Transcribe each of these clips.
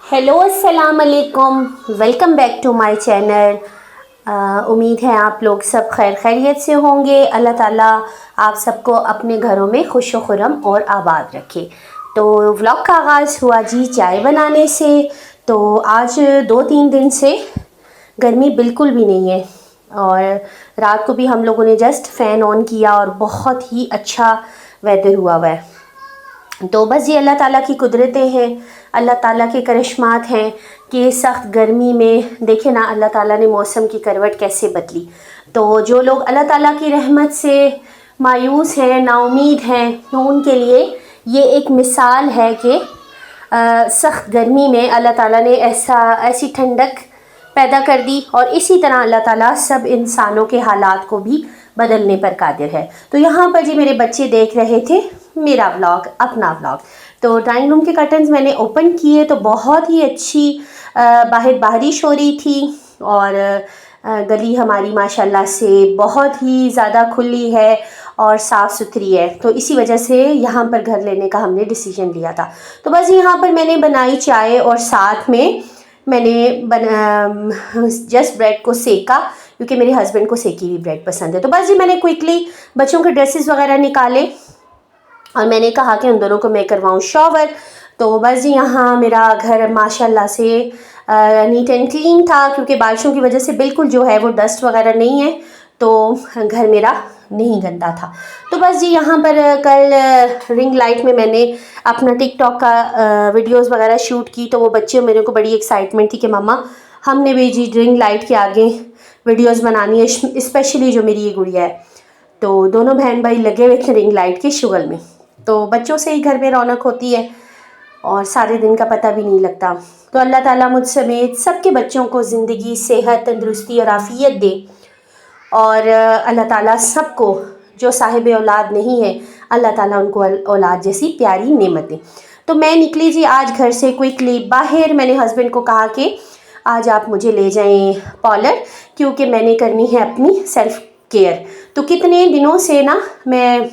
Hello अस्सलाम वालेकुम, welcome back to my channel. उम्मीद है आप लोग सब खैर खैरियत से होंगे। अल्लाह ताला आप सबको अपने घरों में खुश व खुरम और आबाद रखे। तो व्लॉग का आगाज़ हुआ जी चाय बनाने से। तो आज 2-3 दिन से गर्मी बिल्कुल भी नहीं है और रात को भी हम लोगों ने जस्ट फ़ैन ऑन किया और बहुत ही अच्छा वेदर हुआ है। तो बस ये अल्लाह ताला की कुदरतें हैं, अल्लाह ताला के करिश्मात हैं कि सख्त गर्मी में देखे ना अल्लाह ताला ने मौसम की करवट कैसे बदली। तो जो लोग अल्लाह ताला की रहमत से मायूस हैं, नाउमीद हैं, तो उनके लिए ये एक मिसाल है कि सख्त गर्मी में अल्लाह ताला ने ऐसी ठंडक पैदा कर दी और इसी तरह अल्लाह ताला सब इंसानों के हालात को भी बदलने पर कादिर है। तो यहाँ पर जी मेरे बच्चे देख रहे थे मेरा व्लॉग, अपना व्लॉग। तो ड्राइंग रूम के कर्टन्स मैंने ओपन किए तो बहुत ही अच्छी बाहर बारिश हो रही थी और गली हमारी माशाल्लाह से बहुत ही ज़्यादा खुली है और साफ़ सुथरी है। तो इसी वजह से यहाँ पर घर लेने का हमने डिसीजन लिया था। तो बस यहाँ पर मैंने बनाई चाय और साथ में मैंने जस्ट ब्रेड को सेका क्योंकि मेरे हस्बैंड को सेकी हुई ब्रेड पसंद है। तो बस जी मैंने क्विकली बच्चों के ड्रेसेस वगैरह निकाले और मैंने कहा कि उन दोनों को मैं करवाऊँ शॉवर। तो बस जी यहाँ मेरा घर माशाल्लाह से नीट एंड क्लीन था क्योंकि बारिशों की वजह से बिल्कुल जो है वो डस्ट वगैरह नहीं है, तो घर मेरा नहीं गंदा था। तो बस जी यहाँ पर कल रिंग लाइट में मैंने अपना टिकटॉक का वीडियोस वगैरह शूट की। तो वो बच्चे मेरे को बड़ी एक्साइटमेंट थी कि मम्मा हमने भी जी रिंग लाइट के आगे वीडियोस बनानी है, स्पेशली जो मेरी ये गुड़िया है। तो दोनों बहन भाई लगे हुए थे रिंग लाइट के शुगल में। तो बच्चों से ही घर में रौनक होती है और सारे दिन का पता भी नहीं लगता। तो अल्लाह ताला मुझ समेत सबके बच्चों को ज़िंदगी, सेहत, तंदुरुस्ती और आफ़ियत दे और अल्लाह ताला सबको जो साहिब औलाद नहीं है अल्लाह ताला उनको औलाद जैसी प्यारी नेमत दे। तो मैं निकली जी आज घर से क्विकली बाहर। मैंने हस्बैंड को कहा कि आज आप मुझे ले जाएं पार्लर क्योंकि मैंने करनी है अपनी सेल्फ़ केयर। तो कितने दिनों से ना मैं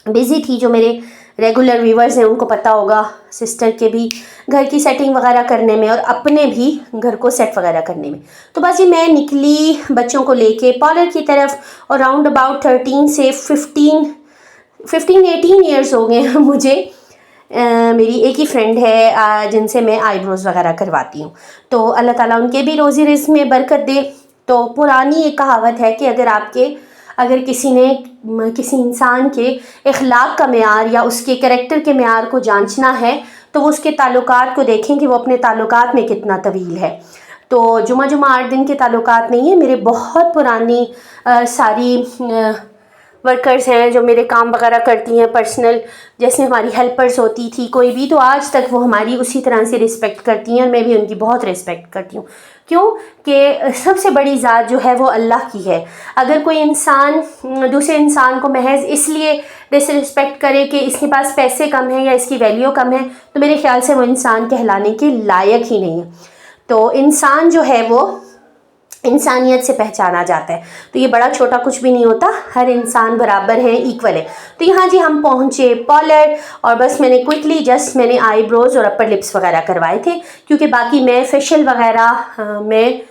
बिज़ी थी, जो मेरे रेगुलर व्यूवर्स हैं उनको पता होगा, सिस्टर के भी घर की सेटिंग वगैरह करने में और अपने भी घर को सेट वगैरह करने में। तो बस ये मैं निकली बच्चों को लेके पार्लर की तरफ और राउंड अबाउट 13 से 15-18 ईयर्स हो गए हैं मुझे। मेरी एक ही फ्रेंड है जिनसे मैं आईब्रोज़ वगैरह करवाती हूँ। तो अल्लाह ताला उनके भी रोज़ी रिज़्क़ में बरकत दे। तो पुरानी एक कहावत है कि अगर किसी इंसान के इखलाक का मेयार या उसके करैक्टर के मेयार को जांचना है तो वो उसके ताल्लुकात को देखें कि वो अपने ताल्लुकात में कितना तवील है। तो जुमा 8 दिन के ताल्लुकात नहीं है, मेरे बहुत पुरानी सारी वर्कर्स हैं जो मेरे काम वगैरह करती हैं पर्सनल, जैसे हमारी हेल्पर्स होती थी कोई भी, तो आज तक वो हमारी उसी तरह से रिस्पेक्ट करती हैं और मैं भी उनकी बहुत रिस्पेक्ट करती हूँ। क्यों कि सबसे बड़ी ज़ात जो है वो अल्लाह की है। अगर कोई इंसान दूसरे इंसान को महज इसलिए डिसरिस्पेक्ट करे कि इसके पास पैसे कम है या इसकी वैल्यू कम है, तो मेरे ख्याल से वो इंसान कहलाने के लायक ही नहीं है। तो इंसान जो है वो इंसानियत से पहचाना जाता है। तो ये बड़ा छोटा कुछ भी नहीं होता, हर इंसान बराबर है, इक्वल है। तो यहाँ जी हम पहुँचे पार्लर और बस मैंने आईब्रोज़ और अपर लिप्स वगैरह करवाए थे क्योंकि बाकी मैं फेशियल वगैरह मैं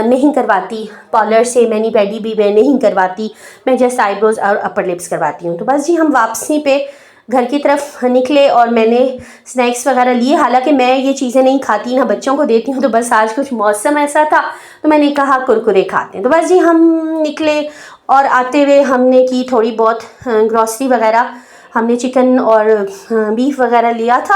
नहीं करवाती पार्लर से, मैनी पेडी भी मैं नहीं करवाती, मैं जस्ट आईब्रोज़ और अपर लिप्स करवाती हूँ। तो बस जी हम वापसी पे घर की तरफ निकले और मैंने स्नैक्स वगैरह लिए। हालांकि मैं ये चीज़ें नहीं खाती, ना बच्चों को देती हूँ, तो बस आज कुछ मौसम ऐसा था तो मैंने कहा कुरकुरे खाते हैं। तो बस जी हम निकले और आते हुए हमने की थोड़ी बहुत ग्रॉसरी वगैरह, हमने चिकन और बीफ वगैरह लिया था,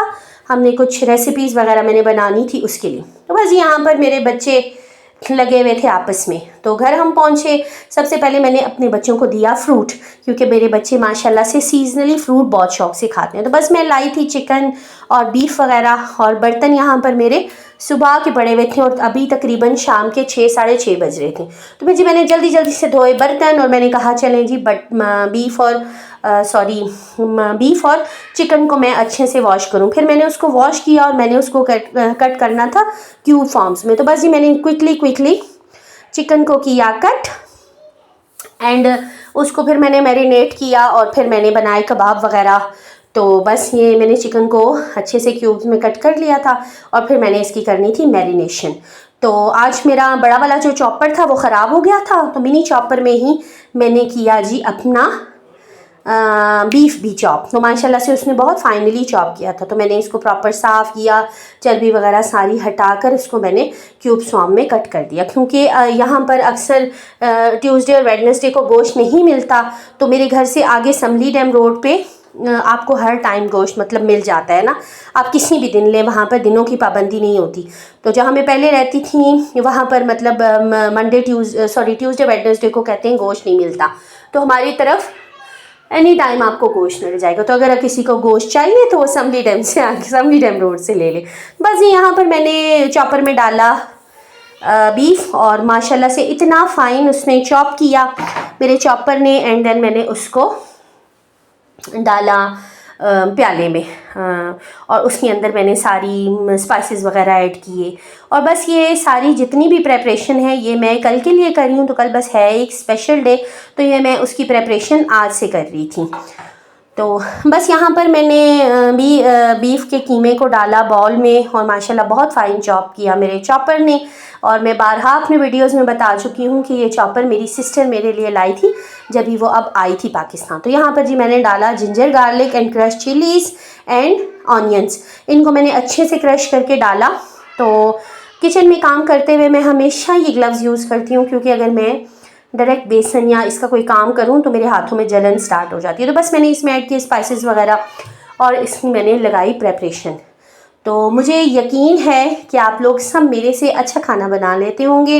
हमने कुछ रेसिपीज़ वगैरह मैंने बनानी थी उसके लिए। तो बस यहाँ पर मेरे बच्चे लगे हुए थे आपस में। तो घर हम पहुँचे, सबसे पहले मैंने अपने बच्चों को दिया फ्रूट क्योंकि मेरे बच्चे माशाल्लाह से सीजनली फ्रूट बहुत शौक से खाते हैं। तो बस मैं लाई थी चिकन और बीफ वगैरह और बर्तन यहाँ पर मेरे सुबह के पड़े हुए थे और अभी तकरीबन शाम के 6-6:30 बज रहे थे। तो भाई जी मैंने जल्दी जल्दी से धोए बर्तन और मैंने कहा चलें जी बीफ और चिकन को मैं अच्छे से वॉश करूं। फिर मैंने उसको वॉश किया और मैंने उसको कट करना था क्यूब फॉर्म्स में। तो बस जी मैंने क्विकली चिकन को किया कट एंड उसको फिर मैंने मैरिनेट किया और फिर मैंने बनाए कबाब वगैरह। तो बस ये मैंने चिकन को अच्छे से क्यूब्स में कट कर लिया था और फिर मैंने इसकी करनी थी मैरिनेशन। तो आज मेरा बड़ा वाला जो चॉपर था वो ख़राब हो गया था, तो मिनी चॉपर में ही मैंने किया जी अपना बीफ भी चॉप। तो माशाल्लाह से उसने बहुत फाइनली चॉप किया था। तो मैंने इसको प्रॉपर साफ़ किया, चर्बी वगैरह सारी हटा कर इसको मैंने क्यूब्स फॉर्म में कट कर दिया, क्योंकि यहाँ पर अक्सर ट्यूसडे और वेडनेसडे को गोश्त नहीं मिलता। तो मेरे घर से आगे समली डैम रोड पे आपको हर टाइम गोश्त मतलब मिल जाता है ना, आप किसी भी दिन लें, वहाँ पर दिनों की पाबंदी नहीं होती। तो जहाँ मैं पहले रहती थी वहाँ पर मतलब ट्यूसडे वेडनेसडे को कहते हैं गोश्त नहीं मिलता, तो हमारी तरफ एनी टाइम आपको गोश्त मिल जाएगा। तो अगर किसी को गोश्त चाहिए तो वो समली डैम से आके समली डैम रोड से ले ले। बस यहाँ पर मैंने चॉपर में डाला बीफ और माशाल्लाह से इतना फ़ाइन उसने चॉप किया मेरे चॉपर ने, एंड देन मैंने उसको डाला प्याले में और उसके अंदर मैंने सारी स्पाइसेस वगैरह ऐड किए। और बस ये सारी जितनी भी प्रेपरेशन है ये मैं कल के लिए कर रही हूँ, तो कल बस है एक स्पेशल डे, तो ये मैं उसकी प्रेपरेशन आज से कर रही थी। तो बस यहाँ पर मैंने बीफ के कीमे को डाला बाउल में और माशाल्लाह बहुत फ़ाइन चॉप किया मेरे चॉपर ने। और मैं बारहा अपने वीडियोस में बता चुकी हूँ कि ये चॉपर मेरी सिस्टर मेरे लिए लाई थी जब भी वो अब आई थी पाकिस्तान। तो यहाँ पर जी मैंने डाला ginger garlic and crush chillies and onions, इनको मैंने अच्छे से क्रश करके डाला। तो किचन में काम करते हुए मैं हमेशा ये ग्लव्स यूज़ करती हूँ, क्योंकि अगर मैं डायरेक्ट बेसन या इसका कोई काम करूँ तो मेरे हाथों में जलन स्टार्ट हो जाती है। तो बस मैंने इसमें ऐड किए स्पाइसेस वगैरह और इसकी मैंने लगाई प्रेपरेशन। तो मुझे यकीन है कि आप लोग सब मेरे से अच्छा खाना बना लेते होंगे,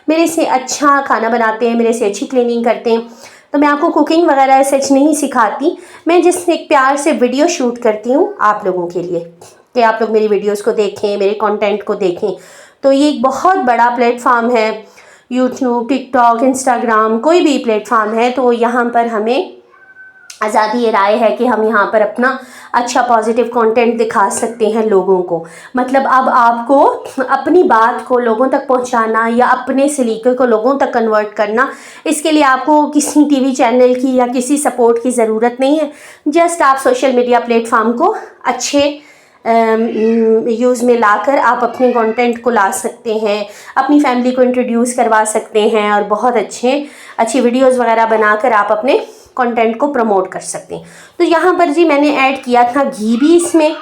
मेरे से अच्छा खाना बनाते हैं, मेरे से अच्छी क्लीनिंग करते हैं। तो मैं आपको कुकिंग वगैरह सच नहीं सिखाती, मैं जिस एक प्यार से वीडियो शूट करती हूँ आप लोगों के लिए कि आप लोग मेरी वीडियोस को देखें, मेरे कंटेंट को देखें। तो ये एक बहुत बड़ा प्लेटफॉर्म है, यूट्यूब, टिकटॉक, इंस्टाग्राम, कोई भी प्लेटफॉर्म है, तो यहाँ पर हमें आज़ादी राय है कि हम यहाँ पर अपना अच्छा पॉजिटिव कंटेंट दिखा सकते हैं लोगों को। मतलब अब आपको अपनी बात को लोगों तक पहुँचाना या अपने सलीके को लोगों तक कन्वर्ट करना, इसके लिए आपको किसी टीवी चैनल की या किसी सपोर्ट की ज़रूरत नहीं है। जस्ट आप सोशल मीडिया प्लेटफॉर्म को अच्छे यूज़ में लाकर आप अपने कंटेंट को ला सकते हैं, अपनी फैमिली को इंट्रोड्यूस करवा सकते हैं और बहुत अच्छी वीडियोस वगैरह बनाकर आप अपने कंटेंट को प्रमोट कर सकते हैं। तो यहाँ पर जी मैंने ऐड किया था घी भी इसमें।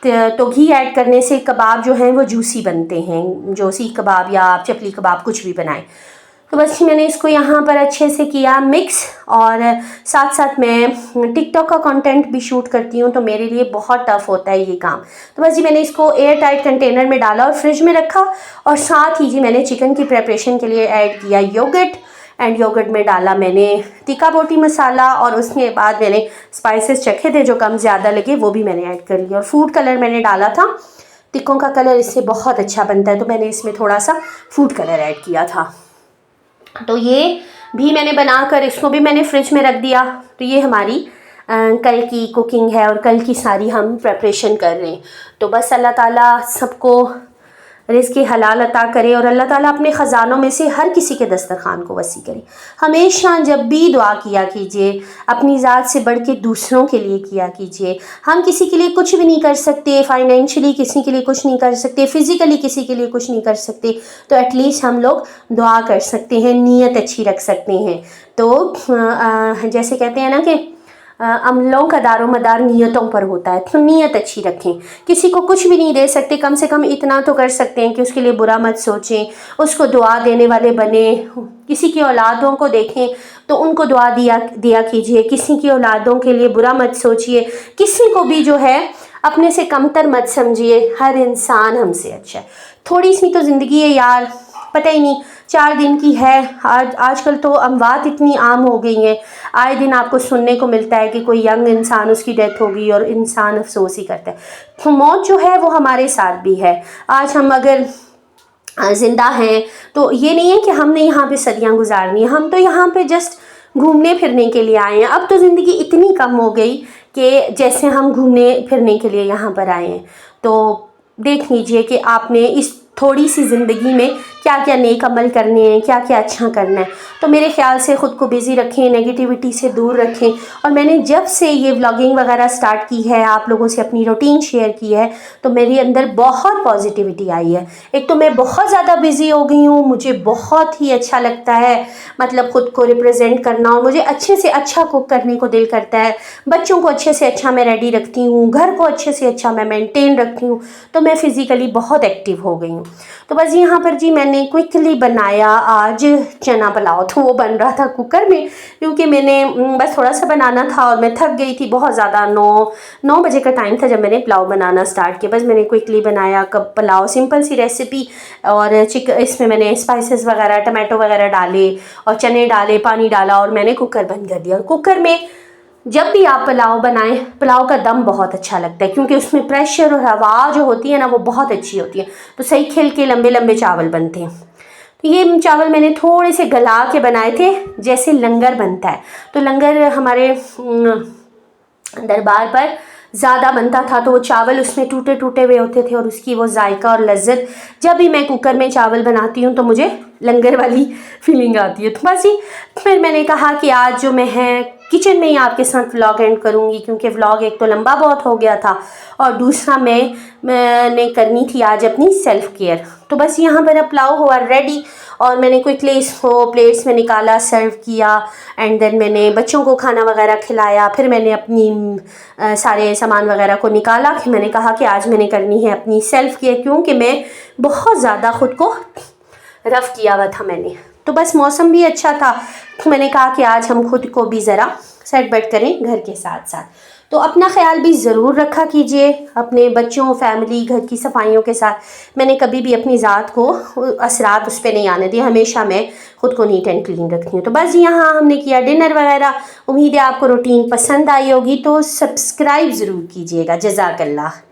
तो घी ऐड करने से कबाब जो हैं वो जूसी बनते हैं, जो सीख कबाब या आप चपली कबाब कुछ भी बनाएं। तो बस मैंने इसको यहाँ पर अच्छे से किया मिक्स। और साथ साथ मैं टिकटॉक का कंटेंट भी शूट करती हूँ, तो मेरे लिए बहुत टफ होता है ये काम। तो बस जी मैंने इसको एयर टाइट कंटेनर में डाला और फ्रिज में रखा। और साथ ही जी मैंने चिकन की प्रेपरेशन के लिए ऐड किया योगर्ट, एंड योगर्ट में डाला मैंने टिक्का बोटी मसाला, और उसके बाद मैंने स्पाइसेस चखे थे जो कम ज़्यादा लगे वो भी मैंने ऐड कर लिया। और फूड कलर मैंने डाला था, टिक्कों का कलर इससे बहुत अच्छा बनता है, तो मैंने इसमें थोड़ा सा फूड कलर ऐड किया था। तो ये भी मैंने बनाकर इसको भी मैंने फ्रिज में रख दिया। तो ये हमारी कल की कुकिंग है और कल की सारी हम प्रेपरेशन कर रहे हैं। तो बस अल्लाह ताला सबको रिज़्क़ हलाल अता करे और अल्लाह ताला अपने ख़जानों में से हर किसी के दस्तरखान को वसी करे। हमेशा जब भी दुआ किया कीजिए, अपनी ज़ात से बढ़ के दूसरों के लिए किया कीजिए। हम किसी के लिए कुछ भी नहीं कर सकते, फाइनेंशियली किसी के लिए कुछ नहीं कर सकते, फ़िज़िकली किसी के लिए कुछ नहीं कर सकते, तो एटलीस्ट हम लोग दुआ कर सकते हैं, नीयत अच्छी रख सकते हैं। तो जैसे कहते हैं ना कि अमलों का दारोमदार नियतों पर होता है, तो नियत अच्छी रखें। किसी को कुछ भी नहीं दे सकते, कम से कम इतना तो कर सकते हैं कि उसके लिए बुरा मत सोचें, उसको दुआ देने वाले बने। किसी की औलादों को देखें तो उनको दुआ दिया कीजिए, किसी की औलादों के लिए बुरा मत सोचिए, किसी को भी जो है अपने से कमतर मत समझिए। हर इंसान हमसे अच्छा है। थोड़ी सी तो ज़िंदगी है यार, पता ही नहीं 4 दिन की है। आजकल तो अमवात इतनी आम हो गई हैं, आए दिन आपको सुनने को मिलता है कि कोई यंग इंसान उसकी डेथ हो गई और इंसान अफसोस ही करता है। तो मौत जो है वो हमारे साथ भी है। आज हम अगर ज़िंदा हैं तो ये नहीं है कि हमने यहाँ पे सदियाँ गुजारनी है, हम तो यहाँ पे जस्ट घूमने फिरने के लिए आए हैं। अब तो ज़िंदगी इतनी कम हो गई कि जैसे हम घूमने फिरने के लिए यहाँ पर आए हैं। तो देख लीजिए कि आपने इस थोड़ी सी ज़िंदगी में क्या क्या नेक अमल करने हैं, क्या क्या अच्छा करना है। तो मेरे ख्याल से ख़ुद को बिज़ी रखें, नेगेटिविटी से दूर रखें। और मैंने जब से ये व्लॉगिंग वगैरह स्टार्ट की है, आप लोगों से अपनी रूटीन शेयर की है, तो मेरे अंदर बहुत पॉजिटिविटी आई है। एक तो मैं बहुत ज़्यादा बिज़ी हो गई हूँ, मुझे बहुत ही अच्छा लगता है मतलब ख़ुद को रिप्रेजेंट करना, और मुझे अच्छे से अच्छा कुक करने को दिल करता है। बच्चों को अच्छे से अच्छा मैं रेडी रखती हूँ, घर को अच्छे से अच्छा मैं मेंटेन रखती हूँ, तो मैं फ़िज़िकली बहुत एक्टिव हो गई हूँ। तो बस यहाँ पर जी मैंने क्विकली बनाया आज चना पुलाव। तो वो बन रहा था कुकर में, क्योंकि मैंने बस थोड़ा सा बनाना था और मैं थक गई थी बहुत ज़्यादा। 9 बजे का टाइम था जब मैंने पुलाव बनाना स्टार्ट किया। बस मैंने क्विकली बनाया कब पुलाव, सिंपल सी रेसिपी। और इसमें मैंने स्पाइसेस वगैरह, टमाटो वगैरह डाले और चने डाले, पानी डाला और मैंने कुकर बंद कर दिया। और कुकर में जब भी आप पुलाव बनाएं, पुलाव का दम बहुत अच्छा लगता है, क्योंकि उसमें प्रेशर और हवा जो होती है ना, वो बहुत अच्छी होती है, तो सही खिल के लंबे लंबे चावल बनते हैं। तो ये चावल मैंने थोड़े से गला के बनाए थे, जैसे लंगर बनता है। तो लंगर हमारे दरबार पर ज़्यादा बनता था, तो वो चावल उसमें टूटे टूटे हुए होते थे, और उसकी वो जायका और लज्जत, जब भी मैं कुकर में चावल बनाती हूँ तो मुझे लंगर वाली फीलिंग आती है। तो बस ही फिर मैंने कहा कि आज जो मैं है किचन में ही आपके साथ व्लॉग एंड करूँगी, क्योंकि व्लॉग एक तो लंबा बहुत हो गया था, और दूसरा मैंने करनी थी आज अपनी सेल्फ केयर। तो बस यहाँ पर पुलाव हुआ रेडी, और मैंने क्विकली इसको प्लेट्स में निकाला, सर्व किया, एंड देन मैंने बच्चों को खाना वगैरह खिलाया। फिर मैंने अपनी सारे सामान वगैरह को निकाला कि मैंने कहा कि आज मैंने करनी है अपनी सेल्फ केयर, क्योंकि मैं बहुत ज़्यादा ख़ुद को रफ़ किया हुआ था मैंने। तो बस मौसम भी अच्छा था, तो मैंने कहा कि आज हम खुद को भी ज़रा सेट बैठ करें घर के साथ साथ। तो अपना ख्याल भी ज़रूर रखा कीजिए अपने बच्चों, फैमिली, घर की सफाइयों के साथ। मैंने कभी भी अपनी ज़ात को असरात उस पर नहीं आने दिए, हमेशा मैं ख़ुद को नीट एंड क्लीन रखती हूँ। तो बस यहाँ हमने किया डिनर वगैरह। उम्मीद है आपको रूटीन पसंद आई होगी, तो सब्सक्राइब ज़रूर कीजिएगा। जज़ाकल्लाह।